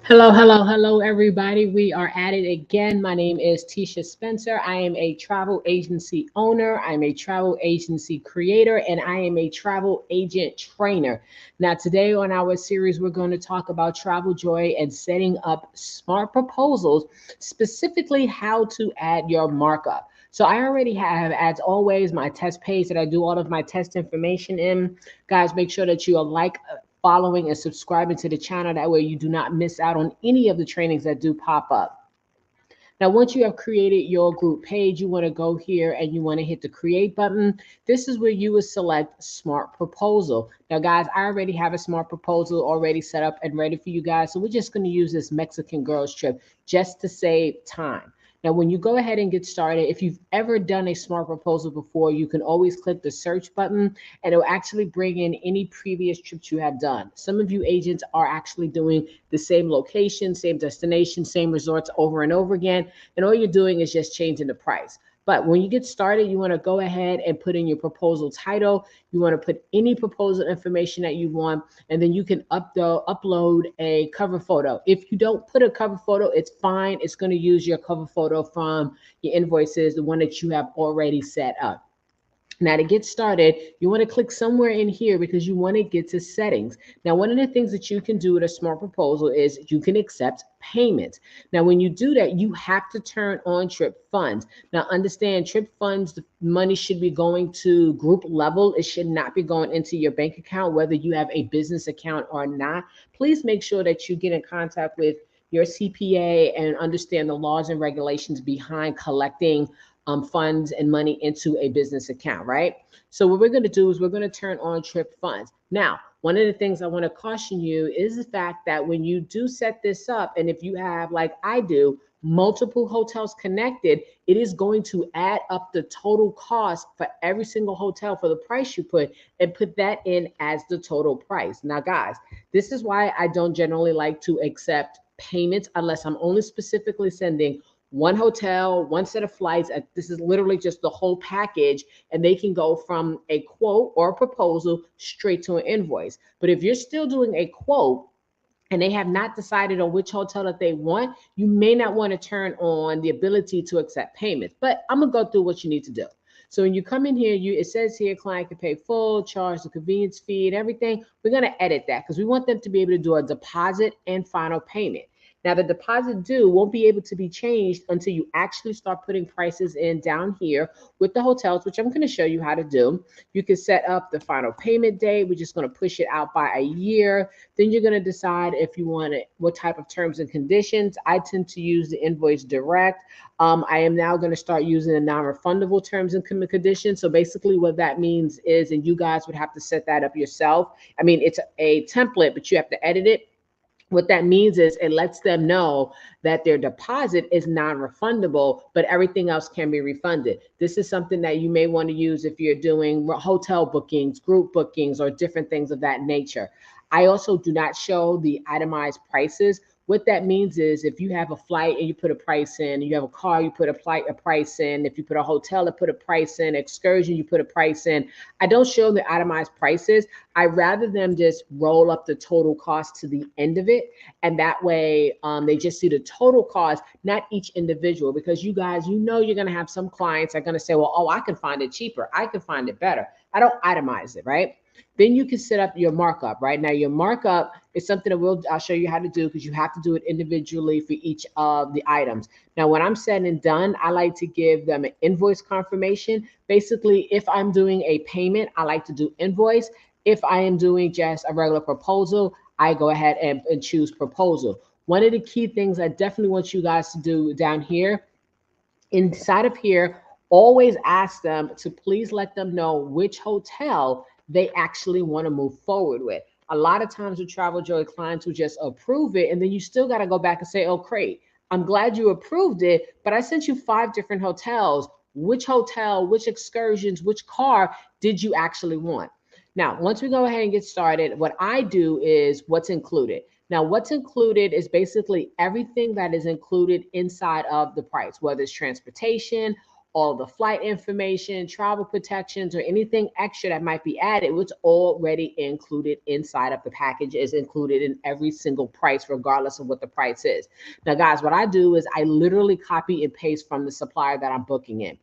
Hello, hello, hello, everybody. We are at it again. My name is Tisha Spencer. I am a travel agency owner, I'm a travel agency creator, and I am a travel agent trainer. Now, today on our series, we're going to talk about travel joy and setting up smart proposals, specifically how to add your markup. So, I already have, as always, my test page that I do all of my test information in. Guys, make sure that you are following and subscribing to the channel. That way you do not miss out on any of the trainings that do pop up. Now, once you have created your group page, you want to go here and you want to hit the create button. This is where you would select smart proposal. Now, guys, I already have a smart proposal already set up and ready for you guys. So we're just going to use this Mexican girls trip just to save time. Now, when you go ahead and get started, if you've ever done a smart proposal before, you can always click the search button and it'll actually bring in any previous trips you have done. Some of you agents are actually doing the same location, same destination, same resorts over and over again. And all you're doing is just changing the price. But when you get started, you want to go ahead and put in your proposal title. You want to put any proposal information that you want, and then you can upload a cover photo. If you don't put a cover photo, it's fine. It's going to use your cover photo from your invoices, the one that you have already set up. Now, to get started, you want to click somewhere in here because you want to get to settings. Now, one of the things that you can do with a smart proposal is you can accept payments. Now, when you do that, you have to turn on trip funds. Now, understand trip funds, the money should be going to group level. It should not be going into your bank account, whether you have a business account or not. Please make sure that you get in contact with your CPA and understand the laws and regulations behind collecting funds and money into a business account, right? So what we're going to do is we're going to turn on trip funds. Now, one of the things I want to caution you is the fact that when you do set this up, and if you have, like I do, multiple hotels connected, it is going to add up the total cost for every single hotel for the price you put and put that in as the total price. Now, guys, this is why I don't generally like to accept payments unless I'm only specifically sending one hotel, one set of flights. This is literally just the whole package, and they can go from a quote or a proposal straight to an invoice. But if you're still doing a quote and they have not decided on which hotel that they want, you may not want to turn on the ability to accept payments. But I'm gonna go through what you need to do. So when you come in here, it says here client can pay full, charge the convenience fee and everything. We're gonna edit that because we want them to be able to do a deposit and final payment. Now, the deposit due won't be able to be changed until you actually start putting prices in down here with the hotels, which I'm going to show you how to do. You can set up the final payment date. We're just going to push it out by a year. Then you're going to decide if you want it, what type of terms and conditions. I tend to use the invoice direct. I am now going to start using the non-refundable terms and conditions. So basically what that means is, and you guys would have to set that up yourself. I mean, it's a template, but you have to edit it. What that means is it lets them know that their deposit is non-refundable, but everything else can be refunded. This is something that you may want to use if you're doing hotel bookings, group bookings, or different things of that nature. I also do not show the itemized prices. What that means is if you have a flight and you put a price in, you have a car, you put a price in. If you put a hotel, you put a price in. Excursion, you put a price in. I don't show the itemized prices. I rather them just roll up the total cost to the end of it, and that way they just see the total cost, not each individual. Because you guys, you're going to have some clients are going to say, well, oh, I can find it cheaper, I can find it better. I don't itemize it, right? Then you can set up your markup. Right now, your markup is something that I'll show you how to do, because you have to do it individually for each of the items. Now, when I'm said and done, I like to give them an invoice confirmation. Basically, if I'm doing a payment, I like to do invoice. If I am doing just a regular proposal, I go ahead and choose proposal. One of the key things I definitely want you guys to do down here, inside of here, always ask them to please let them know which hotel they actually want to move forward with. A lot of times with Travel Joy clients who just approve it, and then you still got to go back and say, oh, great, I'm glad you approved it, but I sent you 5 different hotels. Which hotel, which excursions, which car did you actually want? Now, once we go ahead and get started, what I do is what's included. Now, what's included is basically everything that is included inside of the price, whether it's transportation, all the flight information, travel protections, or anything extra that might be added, was already included inside of the package, is included in every single price, regardless of what the price is. Now, guys, what I do is I literally copy and paste from the supplier that I'm booking in.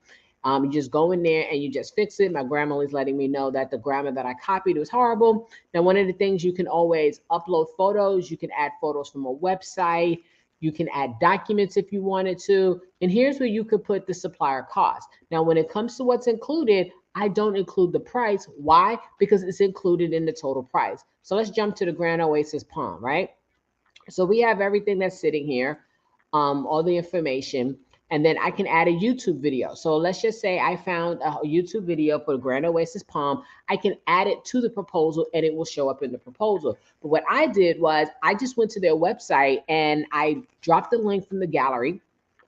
You just go in there and you just fix it. My grandma is letting me know that the grammar that I copied was horrible. Now, one of the things, you can always upload photos. You can add photos from a website. You can add documents if you wanted to. And here's where you could put the supplier cost. Now, when it comes to what's included, I don't include the price. Why? Because it's included in the total price. So let's jump to the Grand Oasis Palm, right? So we have everything that's sitting here, all the information, and then I can add a YouTube video. So let's just say I found a YouTube video for Grand Oasis Palm. I can add it to the proposal and it will show up in the proposal. But what I did was I just went to their website and I dropped the link from the gallery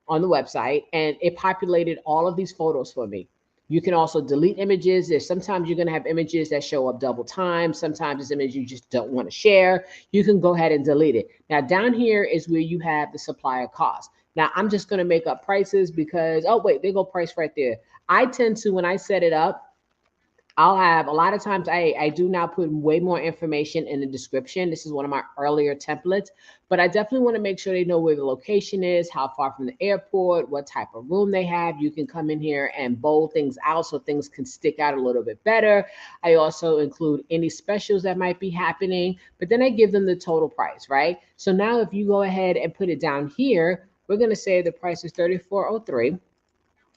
on the website, and it populated all of these photos for me. You can also delete images. There's sometimes you're going to have images that show up double time. Sometimes it's images you just don't want to share. You can go ahead and delete it. Now, down here is where you have the supplier cost. Now, I'm just going to make up prices because, oh, wait, there go price right there. I tend to, when I set it up, I'll have a lot of times I do now put way more information in the description. This is one of my earlier templates, but I definitely want to make sure they know where the location is, how far from the airport, what type of room they have. You can come in here and bold things out so things can stick out a little bit better. I also include any specials that might be happening, but then I give them the total price, right? So now if you go ahead and put it down here, we're going to say the price is $34.03,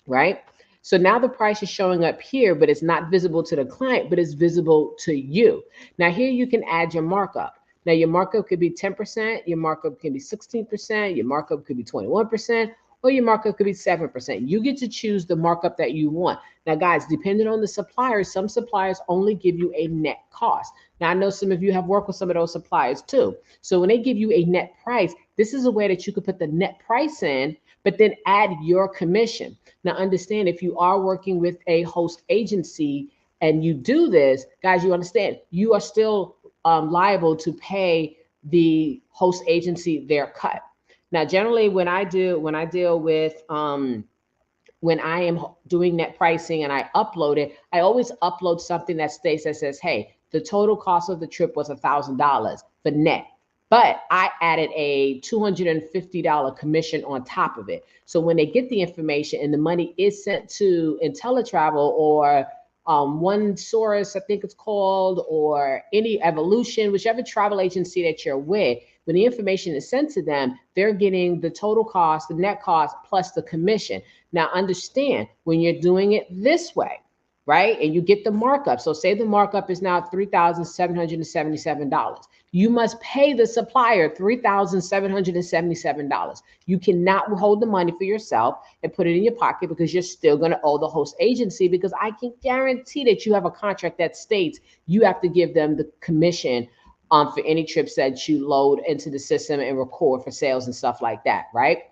right? So now the price is showing up here, but it's not visible to the client, but it's visible to you. Now here you can add your markup. Now your markup could be 10%, your markup can be 16%, your markup could be 21%, or your markup could be 7%. You get to choose the markup that you want. Now, guys, depending on the supplier, some suppliers only give you a net cost. Now, I know some of you have worked with some of those suppliers too. So when they give you a net price, this is a way that you could put the net price in, but then add your commission. Now, understand, if you are working with a host agency and you do this, guys, you understand, you are still liable to pay the host agency their cut. Now, generally, when I deal with when I am doing net pricing and I upload it, I always upload something that states that says, hey, the total cost of the trip was $1,000 for net, but I added a $250 commission on top of it. So when they get the information and the money is sent to IntelliTravel or One Source, I think it's called, or any Evolution, whichever travel agency that you're with, when the information is sent to them, they're getting the total cost, the net cost, plus the commission. Now, understand, when you're doing it this way, right, and you get the markup. So say the markup is now $3,777. You must pay the supplier $3,777. You cannot hold the money for yourself and put it in your pocket, because you're still going to owe the host agency, because I can guarantee that you have a contract that states you have to give them the commission for any trips that you load into the system and record for sales and stuff like that, right?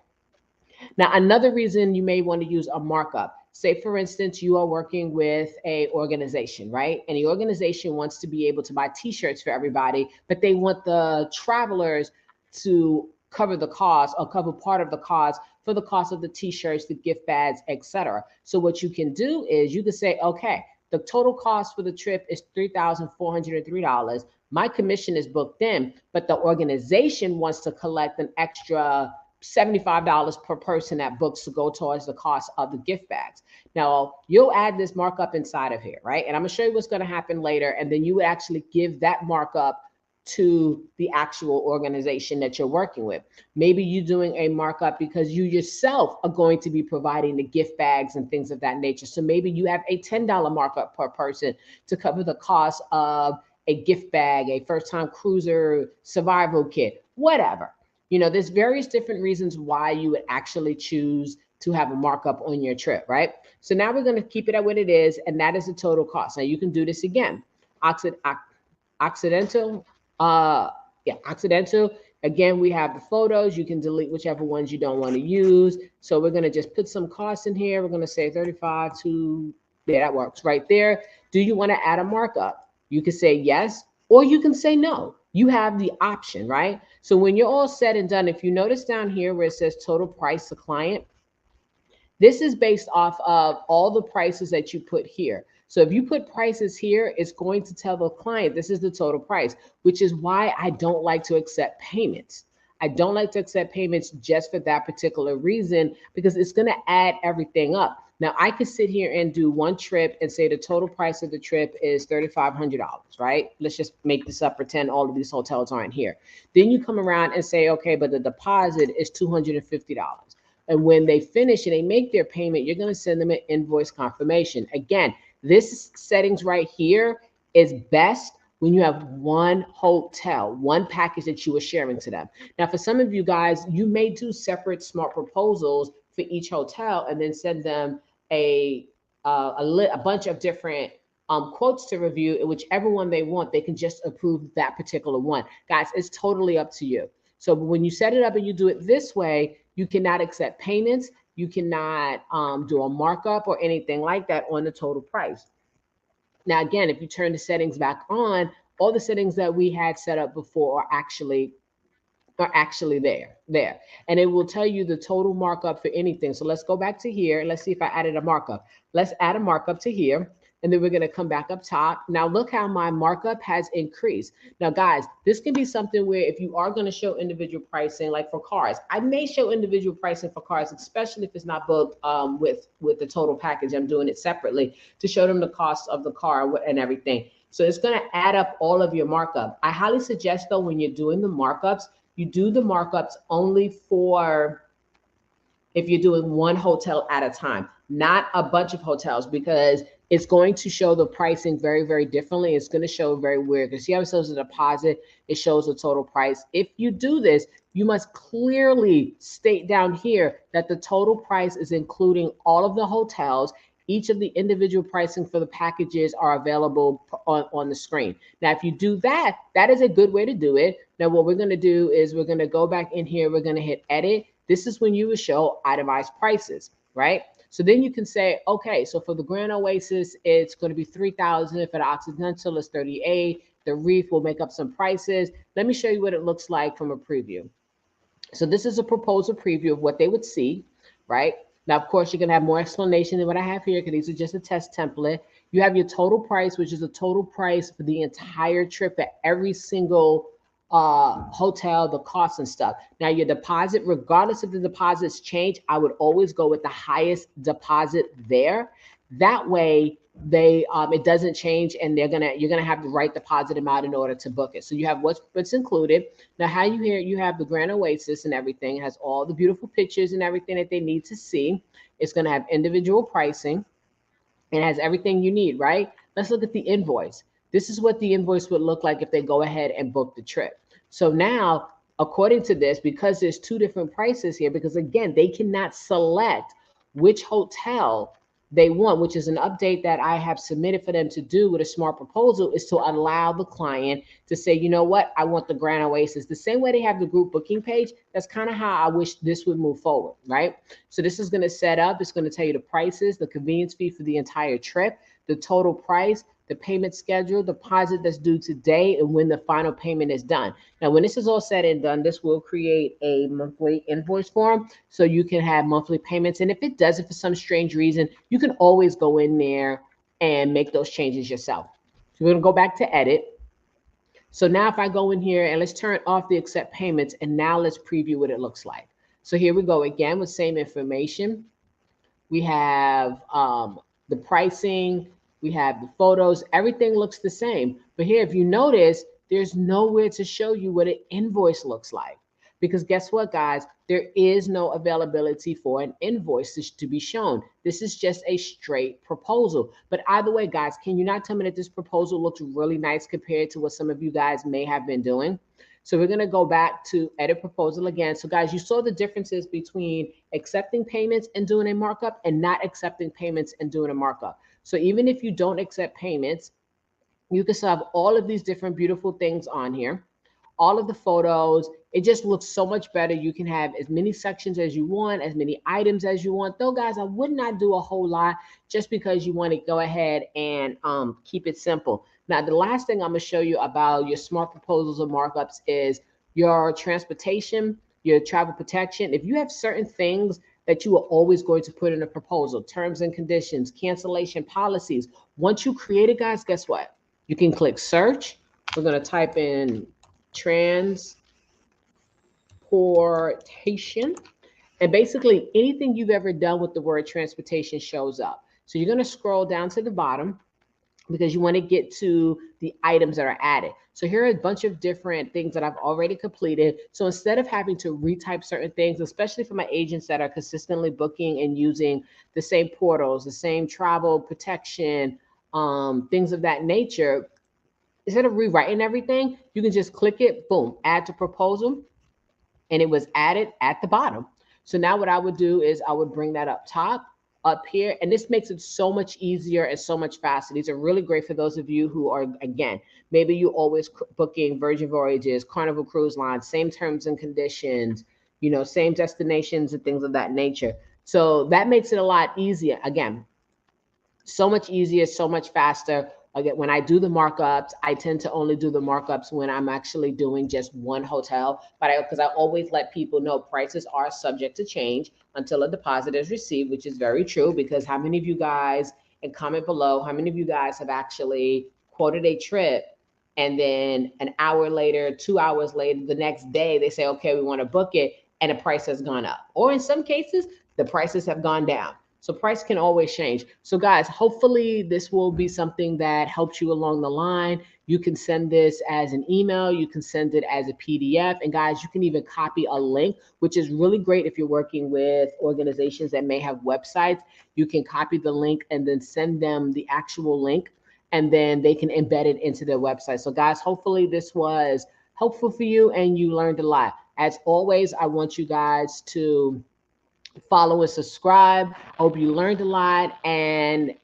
Now, another reason you may want to use a markup, say, for instance, you are working with a organization, right? And the organization wants to be able to buy t-shirts for everybody, but they want the travelers to cover the cost or cover part of the cost for the cost of the t-shirts, the gift bags, etc. So what you can do is you can say, okay, the total cost for the trip is $3,403. My commission is booked in, but the organization wants to collect an extra $75 per person that books to go towards the cost of the gift bags. Now, you'll add this markup inside of here, right? And I'm gonna show you what's gonna happen later. And then you would actually give that markup to the actual organization that you're working with. Maybe you're doing a markup because you yourself are going to be providing the gift bags and things of that nature. So maybe you have a $10 markup per person to cover the cost of a gift bag, a first-time cruiser survival kit, whatever. You know, there's various different reasons why you would actually choose to have a markup on your trip, right? So now we're going to keep it at what it is, and that is the total cost. Now you can do this again. Accidental. Again, we have the photos. You can delete whichever ones you don't want to use. So we're going to just put some costs in here. We're going to say 35 to, yeah, that works right there. Do you want to add a markup? You can say yes, or you can say no. You have the option, right? So when you're all said and done, if you notice down here where it says total price to client, This is based off of all the prices that you put here. So if you put prices here, it's going to tell the client this is the total price, which is why I don't like to accept payments. I don't like to accept payments just for that particular reason, because it's going to add everything up. Now, I could sit here and do one trip and say the total price of the trip is $3,500, right? Let's just make this up, pretend all of these hotels aren't here. Then you come around and say, okay, but the deposit is $250. And when they finish and they make their payment, you're going to send them an invoice confirmation. Again, this settings right here is best when you have one hotel, one package that you are sharing to them. Now, for some of you guys, you may do separate smart proposals for each hotel and then send them a bunch of different quotes to review. Whichever one they want, they can just approve that particular one. Guys, it's totally up to you. So when you set it up and you do it this way, you cannot accept payments. You cannot do a markup or anything like that on the total price. Now, again, if you turn the settings back on, all the settings that we had set up before are actually there. And it will tell you the total markup for anything. So let's go back to here. Let's see if I added a markup. Let's add a markup to here. And then we're going to come back up top. Now look how my markup has increased. Now, guys, this can be something where if you are going to show individual pricing, like for cars, I may show individual pricing for cars, especially if it's not booked with the total package. I'm doing it separately to show them the cost of the car and everything. So it's going to add up all of your markup. I highly suggest, though, when you're doing the markups, you do the markups only for if you're doing one hotel at a time, not a bunch of hotels, because it's going to show the pricing very, very differently. It's going to show very weird, because see how it shows the deposit, it shows the total price. If you do this, you must clearly state down here that the total price is including all of the hotels. Each of the individual pricing for the packages are available on the screen. Now, if you do that, that is a good way to do it. Now, what we're going to do is we're going to go back in here. We're going to hit edit. This is when you will show itemized prices, right? So then you can say, okay, so for the Grand Oasis, it's going to be 3,000. For the Occidental, it's 38. The Reef will make up some prices. Let me show you what it looks like from a preview. So this is a proposal preview of what they would see, right? Now, of course, you're going to have more explanation than what I have here, because these are just a test template. You have your total price, which is the total price for the entire trip at every single hotel, the costs and stuff. Now, your deposit, regardless if the deposits change, I would always go with the highest deposit there. That way, it doesn't change, and you're gonna have the right deposit amount in order to book it. So you have what's included. Now, how you have the Grand Oasis and everything. It has all the beautiful pictures and everything that they need to see. It's gonna have individual pricing. It has everything you need, right? Let's look at the invoice. This is what the invoice would look like if they go ahead and book the trip. So now, according to this, because there's two different prices here, because again, they cannot select which hotel they want, which is an update that I have submitted for them to do with a smart proposal, is to allow the client to say, you know what, I want the Grand Oasis. The same way they have the group booking page, that's kind of how I wish this would move forward, right? So this is going to set up, it's going to tell you the prices, the convenience fee for the entire trip, the total price, the payment schedule, deposit that's due today, and when the final payment is done. Now, when this is all said and done, this will create a monthly invoice form so you can have monthly payments. And if it doesn't for some strange reason, you can always go in there and make those changes yourself. So we're going to go back to edit. So now if I go in here and let's turn off the accept payments, and now let's preview what it looks like. So here we go again with same information. We have the pricing, we have the photos, everything looks the same. But here, if you notice, there's nowhere to show you what an invoice looks like. Because guess what, guys? There is no availability for an invoice to be shown. This is just a straight proposal. But either way, guys, can you not tell me that this proposal looks really nice compared to what some of you guys may have been doing? So we're going to go back to edit proposal again. So guys, you saw the differences between accepting payments and doing a markup and not accepting payments and doing a markup. So even if you don't accept payments, you can still have all of these different beautiful things on here, all of the photos. It just looks so much better. You can have as many sections as you want, as many items as you want. Though, guys, I would not do a whole lot just because you want to go ahead and keep it simple. Now, the last thing I'm going to show you about your smart proposals or markups is your transportation, your travel protection. If you have certain things that you are always going to put in a proposal, terms and conditions, cancellation policies. Once you create it, guys, guess what? You can click search. We're going to type in transportation. And basically anything you've ever done with the word transportation shows up. So you're going to scroll down to the bottom because you want to get to the items that are added. So here are a bunch of different things that I've already completed. So instead of having to retype certain things, especially for my agents that are consistently booking and using the same portals, the same travel protection, things of that nature, instead of rewriting everything, you can just click it, boom, add to proposal, and it was added at the bottom. So now what I would do is I would bring that up top, up here, and this makes it so much easier and so much faster. These are really great for those of you who are, again, maybe you always booking Virgin Voyages, Carnival Cruise Line, same terms and conditions, you know, same destinations and things of that nature. So that makes it a lot easier. Again, so much easier, so much faster. Again, when I do the markups, I tend to only do the markups when I'm actually doing just one hotel. But because I always let people know prices are subject to change until a deposit is received, which is very true. Because how many of you guys, and comment below, how many of you guys have actually quoted a trip and then an hour later, 2 hours later, the next day, they say, okay, we want to book it, and the price has gone up. Or in some cases, the prices have gone down. So price can always change. So guys, hopefully this will be something that helps you along the line. You can send this as an email. You can send it as a PDF. And guys, you can even copy a link, which is really great if you're working with organizations that may have websites. You can copy the link and then send them the actual link, and then they can embed it into their website. So guys, hopefully this was helpful for you and you learned a lot. As always, I want you guys to follow and subscribe. Hope you learned a lot. And